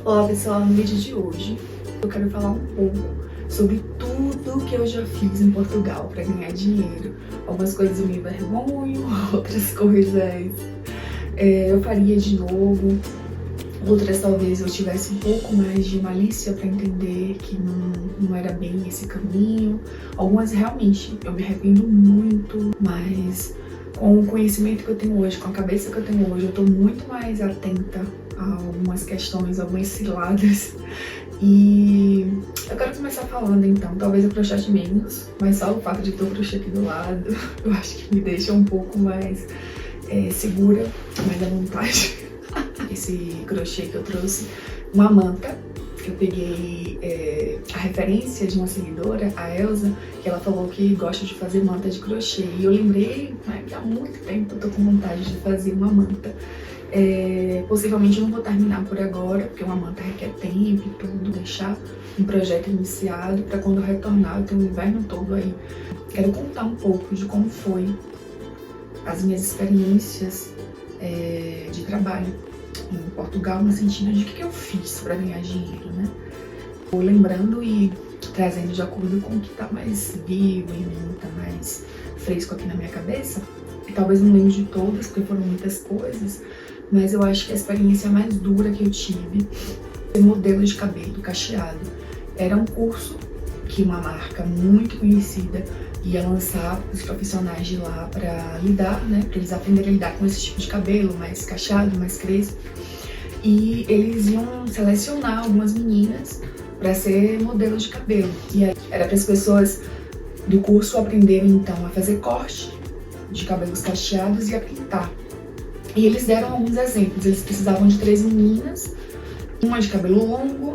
Olá pessoal, no vídeo de hoje eu quero falar um pouco sobre tudo que eu já fiz em Portugal para ganhar dinheiro. Algumas coisas eu me envergonho, outras coisas eu faria de novo, outras talvez eu tivesse um pouco mais de malícia para entender que não era bem esse caminho. Algumas realmente eu me arrependo muito, mas com o conhecimento que eu tenho hoje, com a cabeça que eu tenho hoje, eu tô muito mais atenta a algumas questões, algumas ciladas. E eu quero começar falando então, talvez eu crochete menos, mas só o fato de ter o crochê aqui do lado, eu acho que me deixa um pouco mais segura, mais à vontade. Esse crochê que eu trouxe, uma manta, eu peguei a referência de uma seguidora, a Elsa, que ela falou que gosta de fazer manta de crochê. E eu lembrei, que há muito tempo eu tô com vontade de fazer uma manta. Possivelmente eu não vou terminar por agora, porque uma manta requer tempo e tudo, deixar um projeto iniciado para quando eu retornar, eu tenho o inverno todo aí. Quero contar um pouco de como foi as minhas experiências de trabalho em Portugal, no sentido de o que eu fiz para ganhar dinheiro, né? Vou lembrando e trazendo de acordo com o que tá mais vivo em mim, tá mais fresco aqui na minha cabeça. E talvez não lembre de todas, porque foram muitas coisas, mas eu acho que a experiência mais dura que eu tive foi modelo de cabelo cacheado. Era um curso que uma marca muito conhecida ia lançar os profissionais de lá para lidar, né? Para eles aprenderem a lidar com esse tipo de cabelo mais cacheado, mais crespo. E eles iam selecionar algumas meninas para ser modelo de cabelo. E aí era para as pessoas do curso aprenderem então a fazer corte de cabelos cacheados e a pintar. E eles deram alguns exemplos. Eles precisavam de 3 meninas, uma de cabelo longo,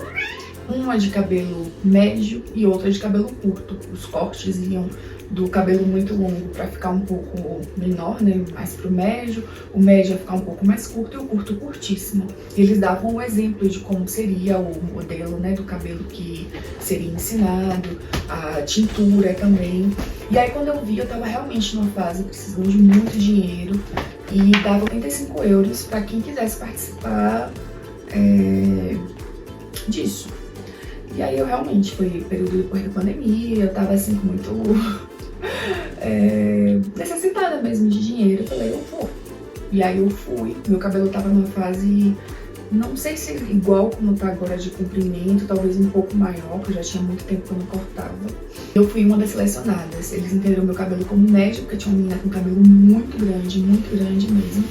uma de cabelo médio e outra de cabelo curto. Os cortes iam do cabelo muito longo para ficar um pouco menor, né, mais pro médio, o médio ia ficar um pouco mais curto e o curto curtíssimo. E eles davam um exemplo de como seria o modelo, né, do cabelo que seria ensinado, a tintura também. E aí quando eu vi, eu tava realmente numa fase precisando de muito dinheiro e dava 85 euros para quem quisesse participar disso. E aí eu realmente, foi período depois da pandemia, eu tava assim com muito necessitada mesmo de dinheiro. Eu falei, eu vou. E aí eu fui, meu cabelo tava numa fase, não sei se igual como tá agora de comprimento, talvez um pouco maior, porque eu já tinha muito tempo que eu não cortava. Eu fui uma das selecionadas, eles entenderam meu cabelo como médio, porque tinha uma menina com cabelo muito grande mesmo.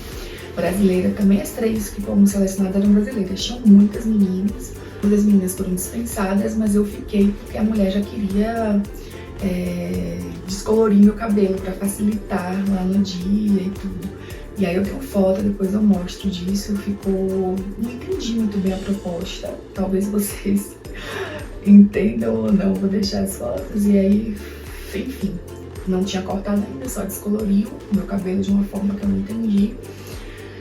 Brasileira, também as 3 que foram selecionadas eram brasileiras, tinham muitas meninas. Todas as meninas foram dispensadas, mas eu fiquei porque a mulher já queria descolorir meu cabelo para facilitar lá no dia e tudo. E aí eu tenho foto, depois eu mostro disso. Não entendi muito bem a proposta, talvez vocês entendam ou não, vou deixar as fotos. E aí, enfim, não tinha cortado ainda, só descoloriu meu cabelo de uma forma que eu não entendi.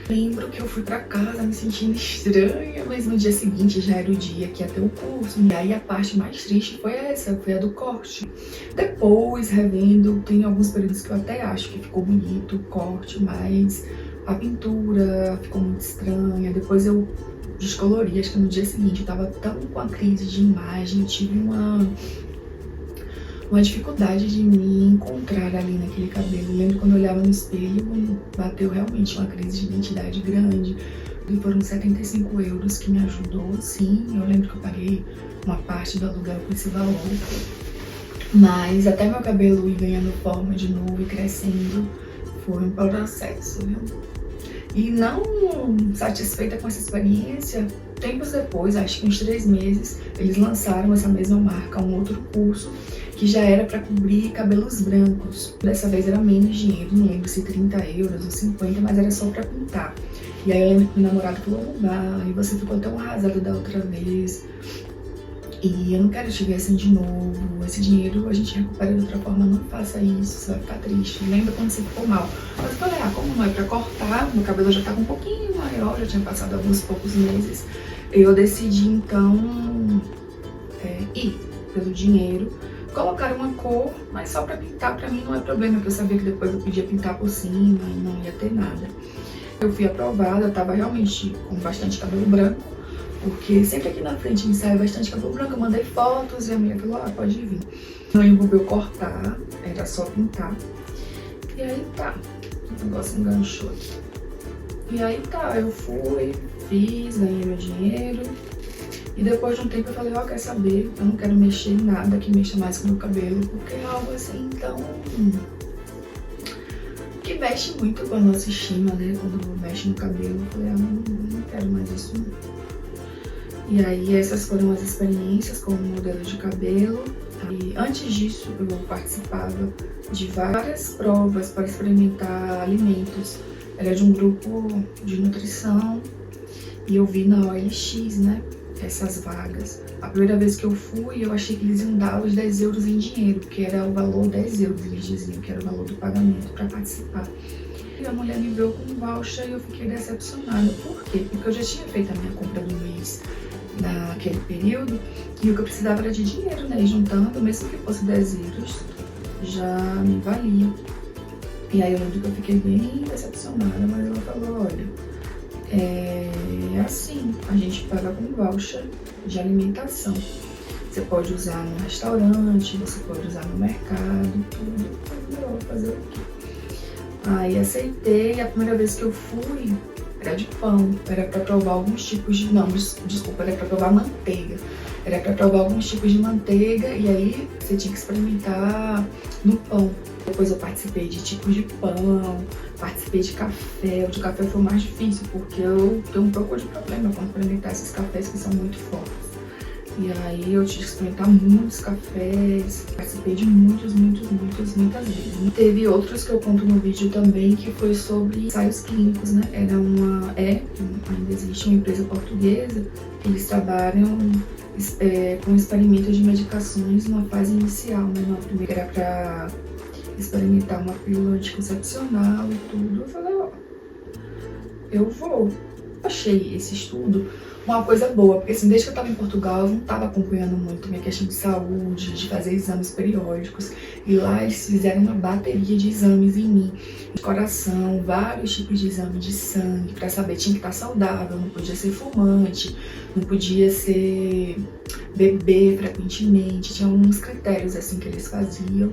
Lembro que eu fui pra casa me sentindo estranha, mas no dia seguinte já era o dia que ia ter o curso. E aí a parte mais triste foi essa, foi a do corte. Depois, revendo, tem alguns períodos que eu até acho que ficou bonito o corte, mas a pintura ficou muito estranha. Depois eu descolori, acho que no dia seguinte eu tava tão com a crise de imagem, tive uma dificuldade de me encontrar ali naquele cabelo. Eu lembro quando eu olhava no espelho, bateu realmente uma crise de identidade grande. E foram 75 euros que me ajudou, sim. Eu lembro que eu paguei uma parte do aluguel com esse valor. Mas até meu cabelo ir ganhando forma de novo e crescendo, foi um processo, viu? E não satisfeita com essa experiência, tempos depois, acho que uns 3 meses, eles lançaram essa mesma marca, um outro curso, que já era para cobrir cabelos brancos. Dessa vez era menos dinheiro, não lembro se 30 euros ou 50, mas era só para pintar. E aí eu lembro que meu namorado falou, não vai, você ficou tão arrasado da outra vez. E eu não quero te ver assim de novo, esse dinheiro a gente recupera de outra forma, não faça isso, você vai ficar triste. Lembra quando você ficou mal? Mas eu falei, como não é pra cortar, meu cabelo já tava um pouquinho maior, já tinha passado alguns poucos meses. Eu decidi então ir pelo dinheiro, colocar uma cor, mas só pra pintar pra mim não é problema, porque eu sabia que depois eu podia pintar por cima e não ia ter nada. Eu fui aprovada, eu tava realmente com bastante cabelo branco, porque sempre aqui na frente me sai bastante cabelo branco. Eu mandei fotos e a mulher falou, pode vir. Não envolveu cortar, era só pintar. E aí tá, o negócio enganchou aqui. E aí tá, eu fui, fiz, ganhei meu dinheiro. E depois de um tempo eu falei, quer saber, eu não quero mexer em nada que mexa mais com o meu cabelo, porque é algo assim tão... que mexe muito com a nossa estima, né? Quando mexe no cabelo, eu falei, não quero mais isso não. E aí essas foram as experiências como modelo de cabelo. E antes disso eu participava de várias provas para experimentar alimentos. Era de um grupo de nutrição e eu vi na OLX, né? Essas vagas. A primeira vez que eu fui, eu achei que eles iam dar os 10 euros em dinheiro, porque era o valor 10 euros, eles diziam que era o valor do pagamento para participar. E a mulher me deu com um voucher e eu fiquei decepcionada. Por quê? Porque eu já tinha feito a minha compra do mês naquele período e o que eu precisava era de dinheiro, né? E juntando, mesmo que fosse 10 euros, já me valia. E aí eu lembro que eu fiquei bem decepcionada, mas ela falou, olha, é assim, a gente paga com voucher de alimentação. Você pode usar no restaurante, você pode usar no mercado, tudo. Eu vou fazer o quê? Aí aceitei, a primeira vez que eu fui era de pão, era pra provar alguns tipos de... Não, desculpa, era pra provar manteiga. Era pra provar alguns tipos de manteiga e aí você tinha que experimentar no pão. Depois eu participei de tipos de pão, participei de café. O de café foi o mais difícil, porque eu tenho um pouco de problema quando experimentar esses cafés que são muito fortes. E aí eu tive que experimentar muitos cafés, participei de muitas vezes. Teve outros que eu conto no vídeo também, que foi sobre ensaios clínicos, né? Ainda existe uma empresa portuguesa, que eles trabalham com experimentos de medicações numa fase inicial, né? Na primeira era pra experimentar uma pílula anticoncepcional e tudo. Eu falei, eu vou. Achei esse estudo uma coisa boa, porque assim, desde que eu estava em Portugal, eu não estava acompanhando muito minha questão de saúde, de fazer exames periódicos. E lá eles fizeram uma bateria de exames em mim, de coração, vários tipos de exame de sangue, para saber, tinha que estar saudável, não podia ser fumante, não podia ser beber frequentemente, tinha alguns critérios assim que eles faziam.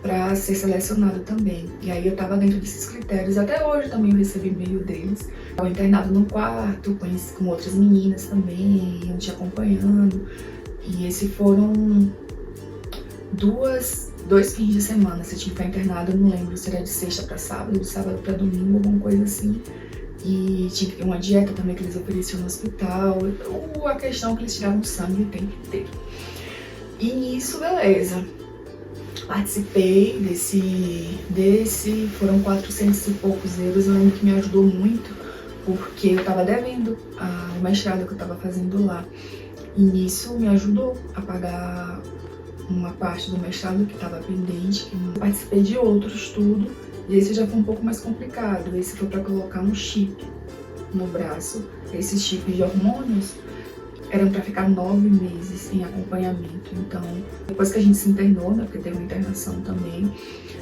Para ser selecionado também. E aí eu tava dentro desses critérios. Até hoje também eu recebi e-mail deles. Eu internado num quarto, com outras meninas também, iam te acompanhando. E esses foram dois fins de semana. Você tinha que estar internado, eu não lembro se era de sexta para sábado, de sábado para domingo, alguma coisa assim. E tinha que ter uma dieta também que eles ofereciam no hospital. A questão é que eles tiravam sangue o tempo inteiro. E nisso, beleza. Participei desse, foram 400 e poucos euros, eu lembro que me ajudou muito, porque eu tava devendo o mestrado que eu tava fazendo lá, e nisso me ajudou a pagar uma parte do mestrado que tava pendente. Participei de outro estudo, e esse já foi um pouco mais complicado. Esse foi para colocar um chip no braço. Esses chips de hormônios eram para ficar 9 meses em acompanhamento. Então, depois que a gente se internou, né, porque teve uma internação também,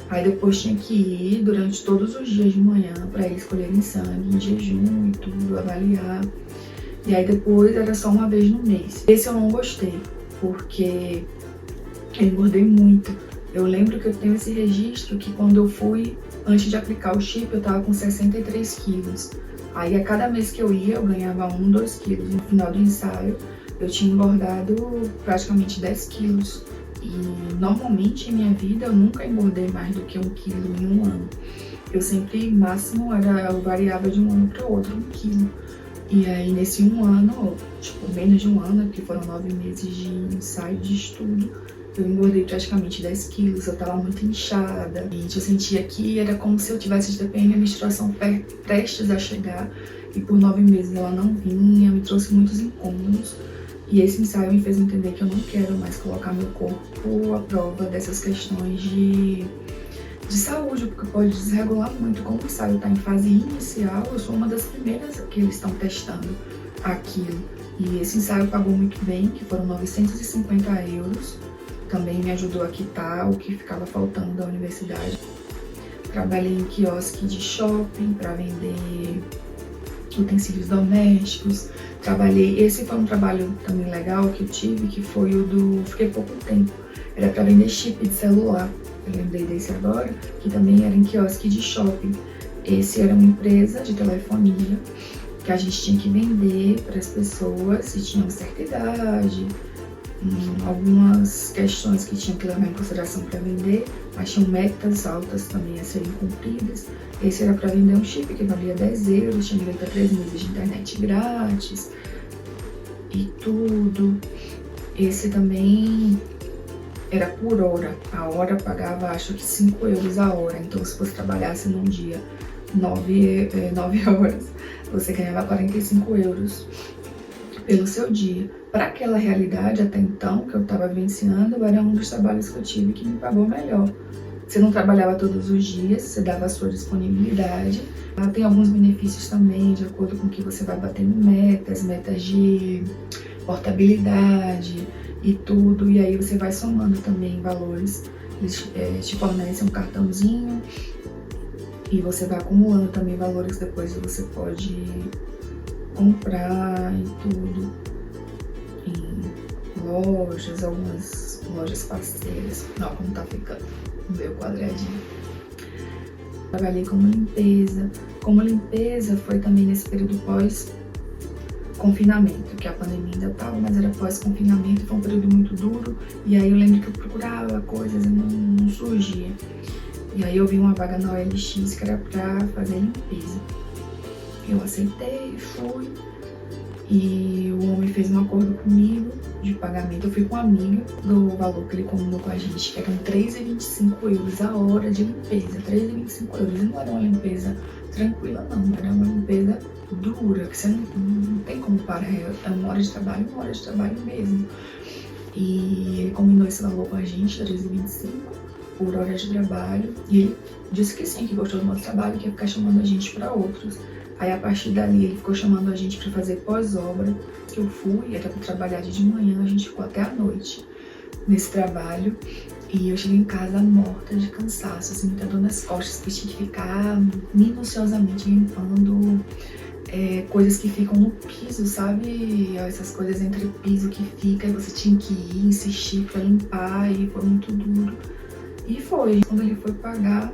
aí depois tinha que ir durante todos os dias de manhã para eles colherem sangue, em jejum e tudo, avaliar. E aí depois era só uma vez no mês. Esse eu não gostei, porque eu engordei muito. Eu lembro que eu tenho esse registro que quando eu fui, antes de aplicar o chip, eu tava com 63 quilos. Aí a cada mês que eu ia, eu ganhava 2 quilos. No final do ensaio, eu tinha engordado praticamente 10 quilos. E normalmente em minha vida, eu nunca engordei mais do que 1 quilo em um ano. Eu sempre, máximo, eu variava de um ano para o outro 1 quilo. E aí nesse um ano, tipo, menos de um ano, porque foram 9 meses de ensaio, de estudo, eu engordei praticamente 10 quilos, eu tava muito inchada. E eu sentia que era como se eu tivesse de TPM, a menstruação prestes a chegar. E por 9 meses ela não vinha, me trouxe muitos incômodos. E esse ensaio me fez entender que eu não quero mais colocar meu corpo à prova dessas questões de saúde, porque pode desregular muito. Como o ensaio está em fase inicial, eu sou uma das primeiras que eles estão testando aquilo. E esse ensaio pagou muito bem, que foram 950 euros. Também me ajudou a quitar o que ficava faltando da universidade. Trabalhei em quiosque de shopping para vender utensílios domésticos. Trabalhei, esse foi um trabalho também legal que eu tive, que foi o do, fiquei pouco tempo, era para vender chip de celular. Eu lembrei desse agora, que também era em quiosque de shopping. Esse era uma empresa de telefonia que a gente tinha que vender para as pessoas se tinham certa idade, algumas questões que tinham que levar em consideração para vender, mas tinham metas altas também a serem cumpridas. Esse era para vender um chip que valia 10 euros, tinha direito a 3 meses de internet grátis e tudo. Esse também era por hora, a hora pagava acho que 5 euros a hora, então se você trabalhasse num dia 9 horas, você ganhava 45 euros pelo seu dia. Para aquela realidade até então que eu estava vivenciando, era um dos trabalhos que eu tive que me pagou melhor. Você não trabalhava todos os dias, você dava a sua disponibilidade. Tem alguns benefícios também, de acordo com que você vai batendo metas de portabilidade e tudo, e aí você vai somando também valores. Eles te fornecem um cartãozinho e você vai acumulando também valores, depois você pode comprar e tudo em lojas, algumas lojas parceiras. Não, como tá ficando o meu quadradinho. Trabalhei como limpeza. Como limpeza foi também nesse período pós-confinamento, que a pandemia ainda estava, mas era pós-confinamento, foi um período muito duro. E aí eu lembro que eu procurava coisas e não surgia. E aí eu vi uma vaga na OLX que era pra fazer limpeza. Eu aceitei, fui. E o homem fez um acordo comigo de pagamento. Eu fui com uma amiga do valor que ele combinou com a gente, que eram 3,25 euros a hora de limpeza. 3,25 euros. E não era uma limpeza tranquila, não. Era uma limpeza dura, que você não tem como parar. É uma hora de trabalho mesmo. E ele combinou esse valor com a gente, 3,25 por hora de trabalho. E ele disse que sim, que gostou do nosso trabalho, que ia ficar chamando a gente para outros. Aí a partir dali ele ficou chamando a gente para fazer pós-obra, que eu fui, era para trabalhar de manhã, a gente ficou até a noite nesse trabalho. E eu cheguei em casa morta de cansaço, assim, muita dor nas costas, porque tinha que ficar minuciosamente limpando coisas que ficam no piso, sabe? Essas coisas entre piso que fica, e você tinha que ir, insistir para limpar, e foi muito duro. E foi, quando ele foi pagar,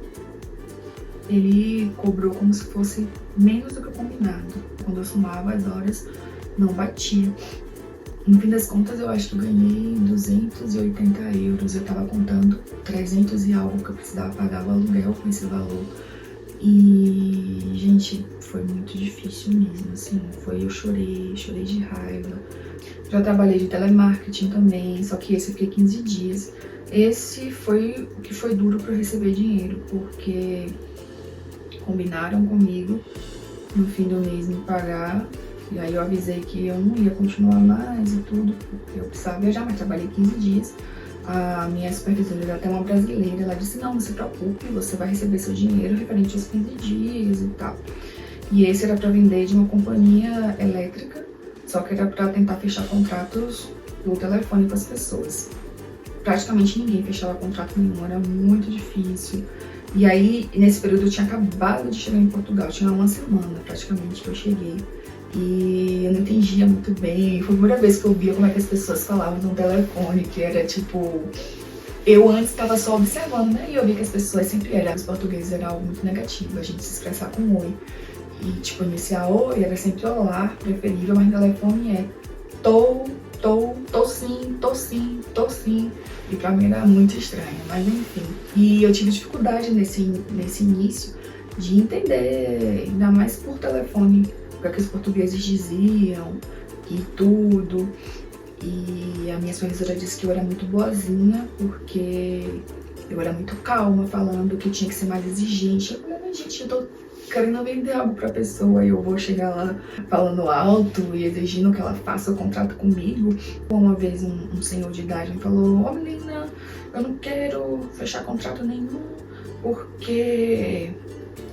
ele cobrou como se fosse menos do que o combinado. Quando eu somava as horas, não batia. No fim das contas, eu acho que eu ganhei 280 euros. Eu tava contando 300 e algo que eu precisava pagar o aluguel com esse valor. E, gente, foi muito difícil mesmo, assim. Eu chorei de raiva. Já trabalhei de telemarketing também, só que esse eu fiquei 15 dias. Esse foi o que foi duro para eu receber dinheiro, porque combinaram comigo no fim do mês me pagar, e aí eu avisei que eu não ia continuar mais e tudo, porque eu precisava viajar, mas trabalhei 15 dias. A minha supervisora era até uma brasileira, ela disse, não se preocupe, você vai receber seu dinheiro referente aos 15 dias e tal. E esse era para vender de uma companhia elétrica, só que era para tentar fechar contratos por telefone com as pessoas. Praticamente ninguém fechava contrato nenhum, era muito difícil. E aí, nesse período, eu tinha acabado de chegar em Portugal, tinha uma semana praticamente que eu cheguei. E eu não entendia muito bem, foi a primeira vez que eu via como é que as pessoas falavam no telefone, que era tipo... Eu antes estava só observando, né? E eu vi que as pessoas sempre eram, os portugueses era algo muito negativo, a gente se expressar com oi. E tipo, iniciar oi era sempre olá, preferível, mas no telefone é tô sim. E pra mim era muito estranho, mas enfim. E eu tive dificuldade nesse início de entender, ainda mais por telefone, o que os portugueses diziam e tudo. E a minha supervisora disse que eu era muito boazinha, porque eu era muito calma, falando que tinha que ser mais exigente. Eu falei, mas gente, eu tô querendo vender algo pra pessoa e eu vou chegar lá falando alto e exigindo que ela faça o contrato comigo. Uma vez um senhor de idade me falou, ó menina, eu não quero fechar contrato nenhum, porque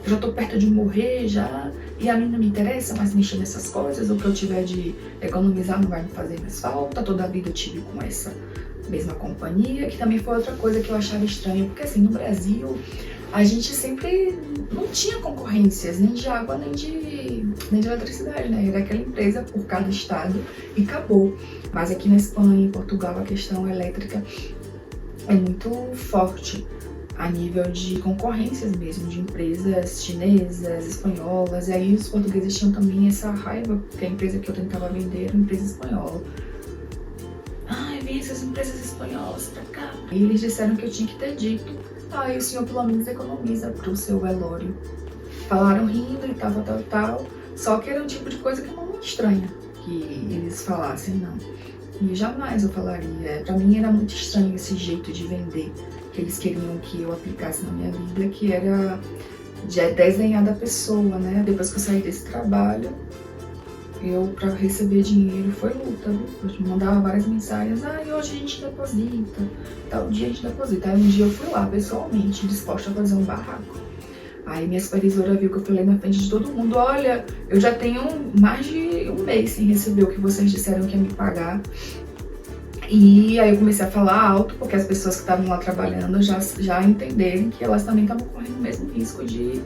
eu já tô perto de morrer já, e a mim não me interessa mais mexer nessas coisas, o que eu tiver de economizar não vai me fazer mais falta, toda a vida eu tive com essa mesma companhia, que também foi outra coisa que eu achava estranha, porque assim, no Brasil, a gente sempre não tinha concorrências, nem de água, nem de eletricidade, né? Era aquela empresa por cada estado e acabou. Mas aqui na Espanha, em Portugal, a questão elétrica é muito forte a nível de concorrências mesmo, de empresas chinesas, espanholas, e aí os portugueses tinham também essa raiva, porque a empresa que eu tentava vender era uma empresa espanhola. Ai, vem essas empresas espanholas pra cá. E eles disseram que eu tinha que ter dito: o senhor pelo menos economiza pro seu velório. Falaram rindo e tal, só que era um tipo de coisa que não me estranha que eles falassem, não. E jamais eu falaria. Pra mim era muito estranho esse jeito de vender que eles queriam que eu aplicasse na minha vida, que era de desenhar da pessoa, né? Depois que eu saí desse trabalho, pra receber dinheiro foi luta, viu? Eu me mandava várias mensagens: e hoje a gente deposita, tal dia a gente deposita. Aí um dia eu fui lá pessoalmente, disposta a fazer um barraco. Aí minha supervisora viu que eu falei na frente de todo mundo: olha, eu já tenho mais de um mês sem receber o que vocês disseram que ia me pagar. E aí eu comecei a falar alto, porque as pessoas que estavam lá trabalhando já entenderem que elas também estavam correndo o mesmo risco de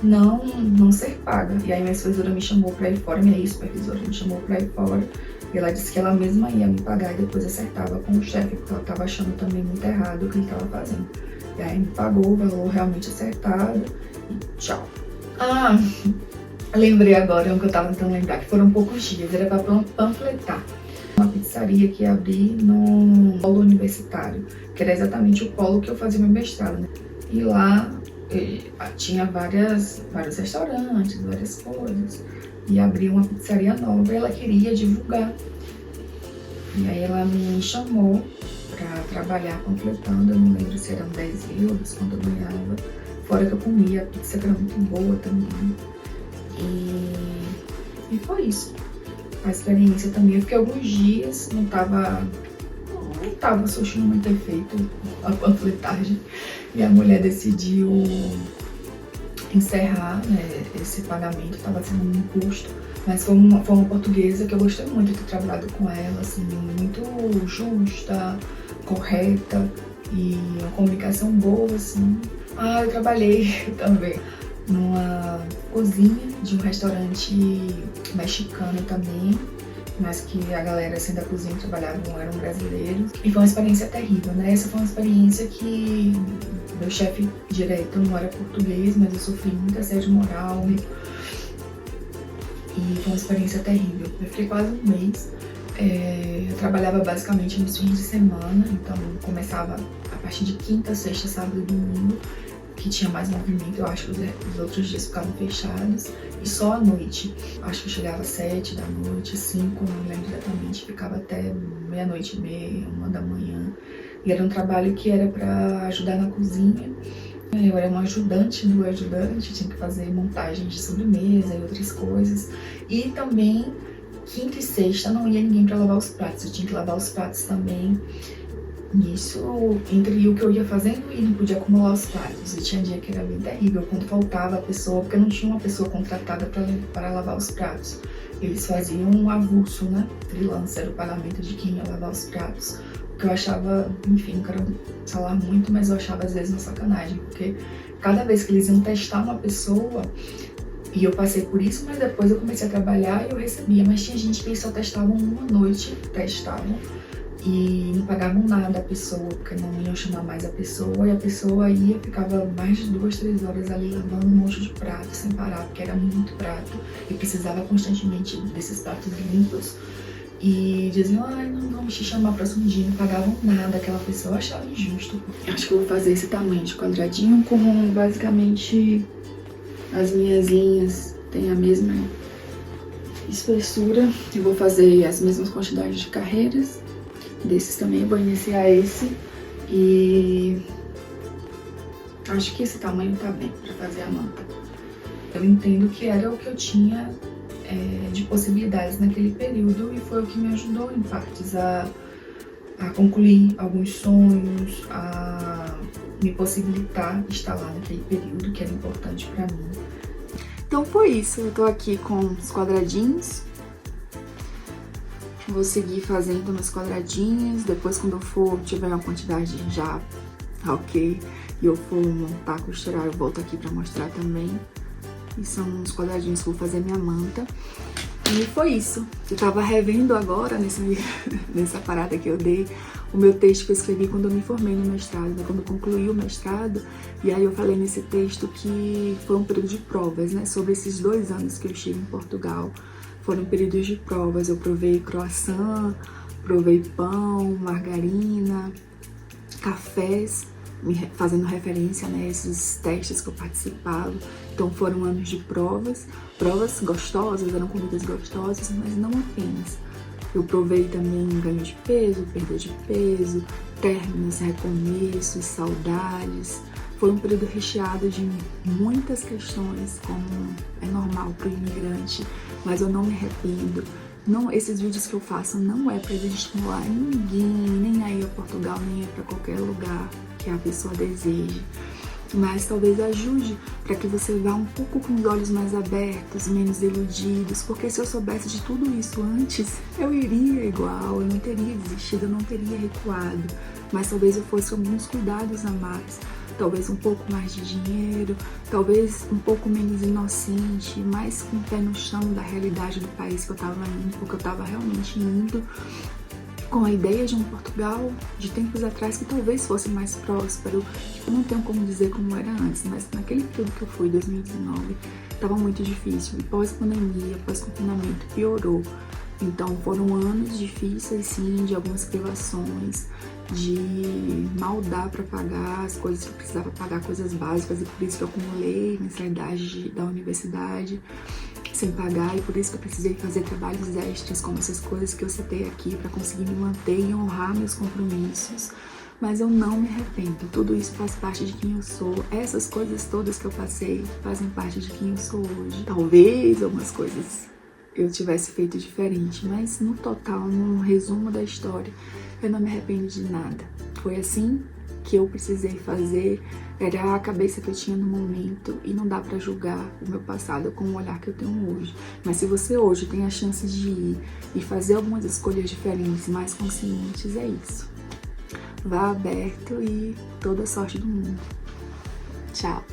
não ser paga. E aí minha supervisora me chamou pra ir fora, minha ex-supervisora me chamou pra ir fora, e ela disse que ela mesma ia me pagar e depois acertava com o chefe, porque ela tava achando também muito errado o que ele tava fazendo. E aí me pagou o valor realmente acertado e tchau. Lembrei agora, o que eu tava tentando lembrar, que foram poucos dias, era pra panfletar uma pizzaria que ia abrir no polo universitário, que era exatamente o polo que eu fazia meu mestrado, né? E lá tinha vários restaurantes, várias coisas, e abriu uma pizzaria nova e ela queria divulgar. E aí ela me chamou pra trabalhar panfletando, eu não lembro se eram 10 euros quanto eu ganhava, fora que eu comia a pizza, que era muito boa também. E foi isso. A experiência também, eu fiquei alguns dias, não tava surtindo muito efeito a panfletagem, e a mulher decidiu encerrar, né, esse pagamento, estava sendo um custo, mas foi uma portuguesa que eu gostei muito de ter trabalhado com ela, assim, muito justa, correta e uma comunicação boa, assim. Eu trabalhei também numa cozinha de um restaurante mexicano também, mas que a galera assim da cozinha que trabalhavam eram brasileiros. E foi uma experiência terrível, né? Essa foi uma experiência que meu chefe direto não era português, mas eu sofri muita assédio moral. E foi uma experiência terrível. Eu fiquei quase um mês. Eu trabalhava basicamente nos fins de semana, então começava a partir de quinta, sexta, sábado e domingo, que tinha mais movimento. Eu acho que os outros dias ficavam fechados, e só à noite. Acho que chegava às 7 da noite, 5, não me lembro exatamente, ficava até meia-noite e meia, 1 da manhã. E era um trabalho que era para ajudar na cozinha. Eu era uma ajudante do ajudante, tinha que fazer montagem de sobremesa e outras coisas. E também, quinta e sexta, não ia ninguém para lavar os pratos, eu tinha que lavar os pratos também. Isso, entre o que eu ia fazendo e não podia acumular os pratos. E tinha dia que era bem terrível, quando faltava a pessoa, porque não tinha uma pessoa contratada para lavar os pratos. Eles faziam um avulso, né? Freelancer, o pagamento de quem ia lavar os pratos. O que eu achava, enfim, não quero falar muito, mas eu achava às vezes uma sacanagem, porque cada vez que eles iam testar uma pessoa, e eu passei por isso, mas depois eu comecei a trabalhar e eu recebia. Mas tinha gente que eles só testavam uma noite, e não pagavam nada a pessoa, porque não iam chamar mais a pessoa, e a pessoa ia, ficava mais de 2, 3 horas ali lavando um monte de prato sem parar, porque era muito prato e precisava constantemente desses pratos limpos. E diziam: não vamos te chamar próximo dia, não pagavam nada aquela pessoa. Eu achava injusto. Acho que eu vou fazer esse tamanho de quadradinho, como basicamente as minhas linhas têm a mesma espessura. Eu vou fazer as mesmas quantidades de carreiras. Desses também eu vou iniciar esse, e acho que esse tamanho tá bem pra fazer a manta. Eu entendo que era o que eu tinha de possibilidades naquele período, e foi o que me ajudou em partes a concluir alguns sonhos, a me possibilitar estar lá naquele período que era importante pra mim. Então foi isso, eu tô aqui com os quadradinhos. Vou seguir fazendo meus quadradinhos, depois quando eu tiver uma quantidade já ok? E eu for montar, costurar, eu volto aqui pra mostrar também. E são uns quadradinhos que eu vou fazer minha manta. E foi isso. Eu tava revendo agora, nessa parada que eu dei, o meu texto que eu escrevi quando eu me formei no mestrado, né? Quando eu concluí o mestrado. E aí eu falei nesse texto que foi um período de provas, né? Sobre esses 2 anos que eu estive em Portugal. Foram períodos de provas. Eu provei croissant, provei pão, margarina, cafés, fazendo referência, né, a esses testes que eu participava. Então foram anos de provas gostosas, eram comidas gostosas, mas não apenas. Eu provei também ganho de peso, perda de peso, términos, recomeços, saudades. Foi um período recheado de muitas questões, como é normal para o imigrante, mas eu não me arrependo. Não, esses vídeos que eu faço não é para estimular ninguém, nem a ir a Portugal, nem a ir para qualquer lugar que a pessoa deseje. Mas talvez ajude para que você vá um pouco com os olhos mais abertos, menos iludidos, porque se eu soubesse de tudo isso antes, eu iria igual, eu não teria desistido, eu não teria recuado. Mas talvez eu fosse com alguns cuidados a mais, talvez um pouco mais de dinheiro, talvez um pouco menos inocente, mais com o pé no chão da realidade do país que eu estava indo, porque eu estava realmente indo com a ideia de um Portugal de tempos atrás que talvez fosse mais próspero. Eu não tenho como dizer como era antes, mas naquele período que eu fui, 2019, estava muito difícil. E pós-pandemia, pós-confinamento, piorou. Então foram anos difíceis, sim, de algumas privações, de mal dar para pagar as coisas que eu precisava pagar, coisas básicas, e por isso que eu acumulei mensalidade da universidade sem pagar, e por isso que eu precisei fazer trabalhos extras, como essas coisas que eu citei aqui, para conseguir me manter e honrar meus compromissos. Mas eu não me arrependo, tudo isso faz parte de quem eu sou. Essas coisas todas que eu passei fazem parte de quem eu sou hoje. Talvez algumas coisas eu tivesse feito diferente, mas no total, num resumo da história, eu não me arrependo de nada. Foi assim que eu precisei fazer, era a cabeça que eu tinha no momento, e não dá pra julgar o meu passado com o olhar que eu tenho hoje. Mas se você hoje tem a chance de ir e fazer algumas escolhas diferentes, mais conscientes, é isso. Vá aberto e toda a sorte do mundo. Tchau!